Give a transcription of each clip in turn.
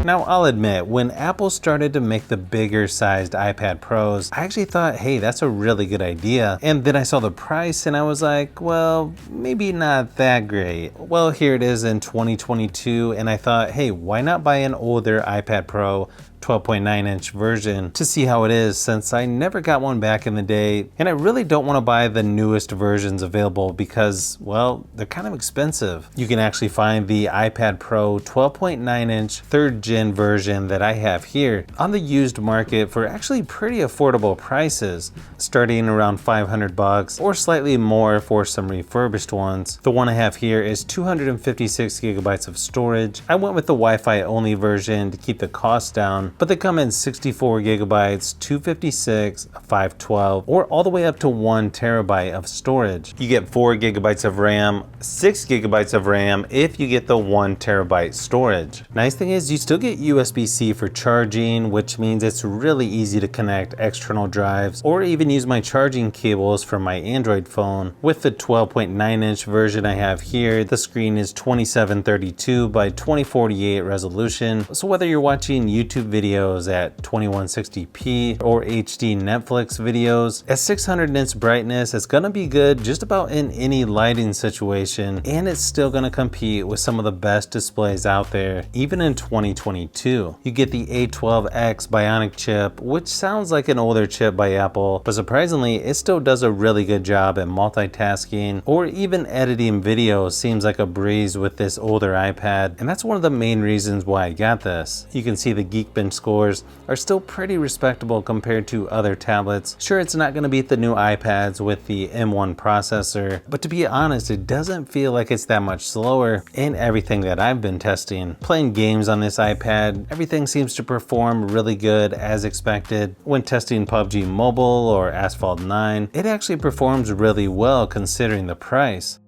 Now I'll admit, when Apple started to make the bigger sized iPad Pros, I actually thought, hey, that's a really good idea. And then I saw the price and I was like, well, maybe not that great. Well, here it is in 2022 and I thought, hey, why not buy an older iPad Pro 12.9-inch version to see how it is, since I never got one back in the day, and I really don't want to buy the newest versions available because, well, they're kind of expensive. You can actually find the iPad Pro 12.9-inch 3rd gen version that I have here on the used market for actually pretty affordable prices, starting around $500 or slightly more for some refurbished ones. The one I have here is 256 gigabytes of storage. I went with the Wi-Fi only version to keep the cost down, but they come in 64 gigabytes, 256, 512, or all the way up to 1 terabyte of storage. You get 4 gigabytes of RAM, 6 gigabytes of RAM if you get the 1 terabyte storage. Nice thing is you still get USB-C for charging, which means it's really easy to connect external drives or even use my charging cables from my Android phone. With the 12.9-inch version I have here, the screen is 2732 by 2048 resolution, so whether you're watching YouTube videos at 2160p or HD Netflix videos at 600 nits brightness, it's gonna be good just about in any lighting situation, and it's still gonna compete with some of the best displays out there even in 2022. You get the A12X Bionic chip, which sounds like an older chip by Apple, but surprisingly it still does a really good job at multitasking, or even editing video seems like a breeze with this older iPad, and that's one of the main reasons why I got this. You can see the Geekbench scores are still pretty respectable compared to other tablets. Sure, it's not going to beat the new iPads with the M1 processor, but to be honest, it doesn't feel like it's that much slower in everything that I've been testing. Playing games on this iPad, everything seems to perform really good as expected. When testing PUBG Mobile or Asphalt 9, it actually performs really well considering the price.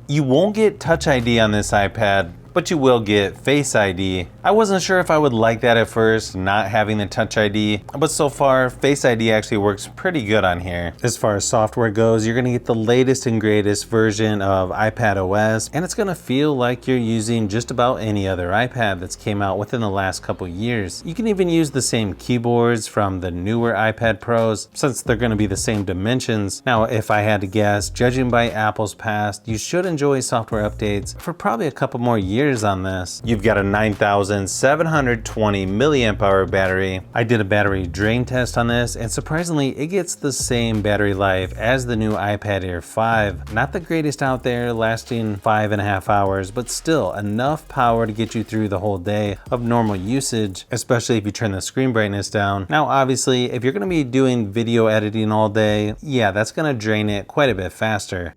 You won't get Touch ID on this iPad, but you will get Face ID. I wasn't sure if I would like that at first, not having the Touch ID, but so far Face ID actually works pretty good on here. As far as software goes, you're gonna get the latest and greatest version of iPad OS, and it's gonna feel like you're using just about any other iPad that's came out within the last couple years. You can even use the same keyboards from the newer iPad Pros, since they're gonna be the same dimensions. Now, if I had to guess, judging by Apple's past, you should enjoy software updates for probably a couple more years on this. You've got a 9,720 milliamp hour battery. I did a battery drain test on this, and surprisingly it gets the same battery life as the new iPad Air 5. Not the greatest out there, lasting 5.5 hours, but still enough power to get you through the whole day of normal usage, especially if you turn the screen brightness down. Now obviously, if you're going to be doing video editing all day, yeah, that's going to drain it quite a bit faster.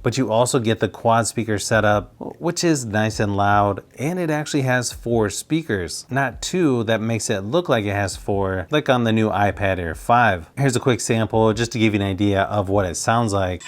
But you also get the quad speaker setup, which is nice and loud, and it actually has 4 speakers, not 2 that makes it look like it has 4, like on the new iPad Air 5. Here's a quick sample just to give you an idea of what it sounds like.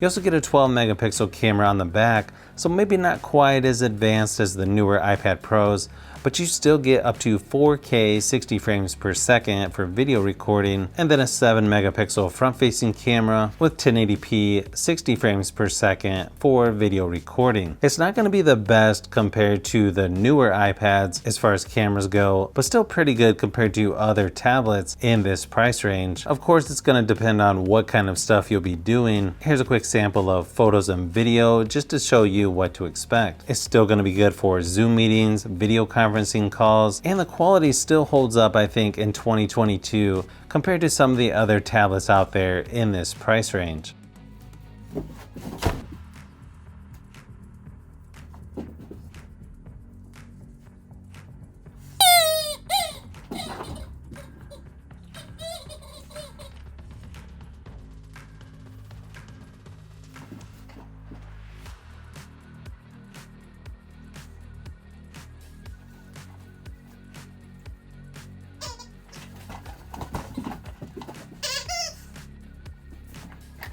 You also get a 12 megapixel camera on the back, so maybe not quite as advanced as the newer iPad Pros, but you still get up to 4K 60 frames per second for video recording, and then a 7 megapixel front-facing camera with 1080p 60 frames per second for video recording. It's not going to be the best compared to the newer iPads as far as cameras go, but still pretty good compared to other tablets in this price range. Of course, it's going to depend on what kind of stuff you'll be doing. Here's a quick sample of photos and video just to show you what to expect. It's still going to be good for Zoom meetings, video conferencing calls, and the quality still holds up, I think, in 2022 compared to some of the other tablets out there in this price range.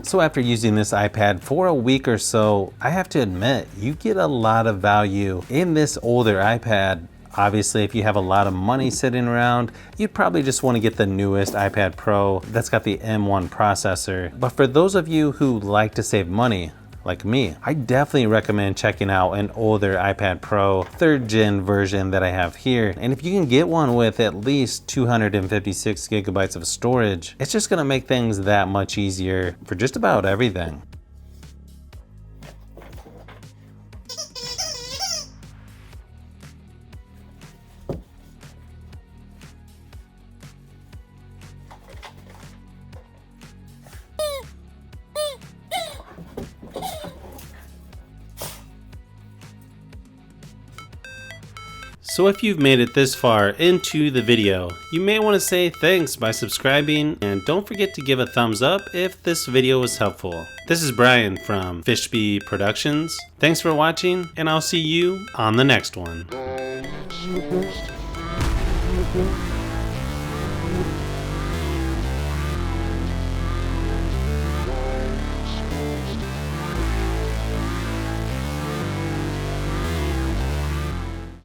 So after using this iPad for a week or so, I have to admit, you get a lot of value in this older iPad. Obviously, if you have a lot of money sitting around, you'd probably just want to get the newest iPad Pro that's got the M1 processor. But for those of you who like to save money, like me, I definitely recommend checking out an older iPad Pro 3rd gen version that I have here. And if you can get one with at least 256 gigabytes of storage, it's just gonna make things that much easier for just about everything. So if you've made it this far into the video, you may want to say thanks by subscribing, and don't forget to give a thumbs up if this video was helpful. This is Brian from Fishbee Productions. Thanks for watching, and I'll see you on the next one.